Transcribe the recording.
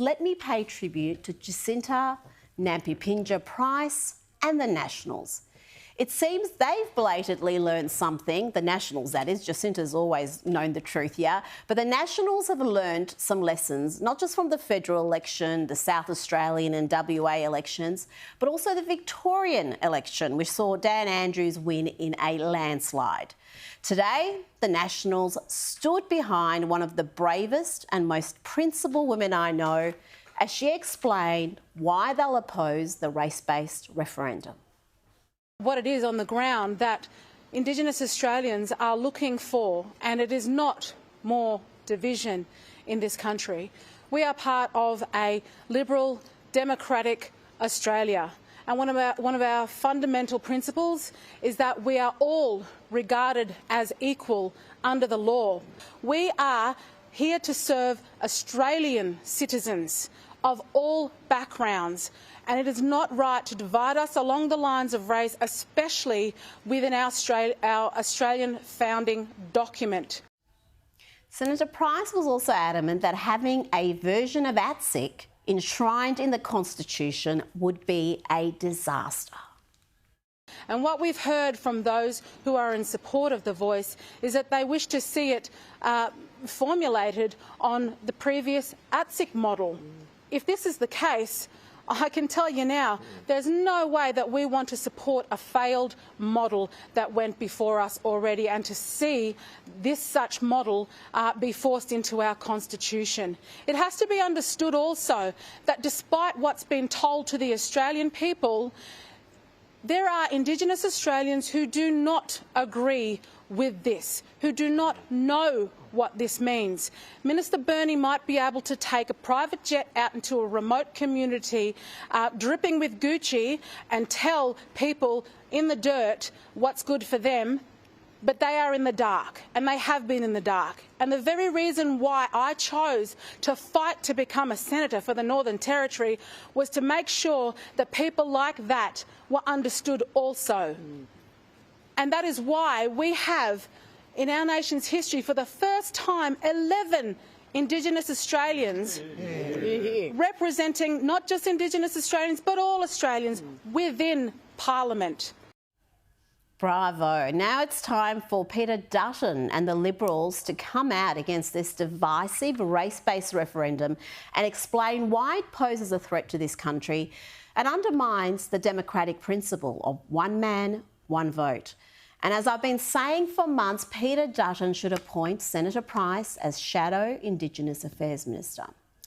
Let me pay tribute to Jacinta, Nampijinpa and the Nationals. It seems they've blatantly learned something, the Nationals that is. Jacinta's always known the truth, yeah? But the Nationals have learned some lessons, not just from the federal election, the South Australian and WA elections, but also the Victorian election, which saw Dan Andrews win in a landslide. Today, the Nationals stood behind one of the bravest and most principled women I know as she explained why they'll oppose the race-based referendum. What it is on the ground that Indigenous Australians are looking for, and it is not more division in this country. We are part of a liberal, democratic Australia. And one of our fundamental principles is that we are all regarded as equal under the law. We are here to serve Australian citizens of all backgrounds, and it is not right to divide us along the lines of race, especially within our Australian founding document. Senator Price was also adamant that having a version of ATSIC enshrined in the Constitution would be a disaster. And what we've heard from those who are in support of the Voice is that they wish to see it formulated on the previous ATSIC model. If this is the case, I can tell you now, there's no way that we want to support a failed model that went before us already and to see this such model be forced into our Constitution. It has to be understood also that despite what's been told to the Australian people, there are Indigenous Australians who do not agree with this, who do not know what this means. Minister Burney might be able to take a private jet out into a remote community dripping with Gucci and tell people in the dirt what's good for them, but they are in the dark, and they have been in the dark. And the very reason why I chose to fight to become a senator for the Northern Territory was to make sure that people like that were understood also. And that is why we have, in our nation's history, for the first time, 11 Indigenous Australians representing not just Indigenous Australians, but all Australians within Parliament. Bravo. Now it's time for Peter Dutton and the Liberals to come out against this divisive race-based referendum and explain why it poses a threat to this country and undermines the democratic principle of one man, one vote. And as I've been saying for months, Peter Dutton should appoint Senator Price as Shadow Indigenous Affairs Minister.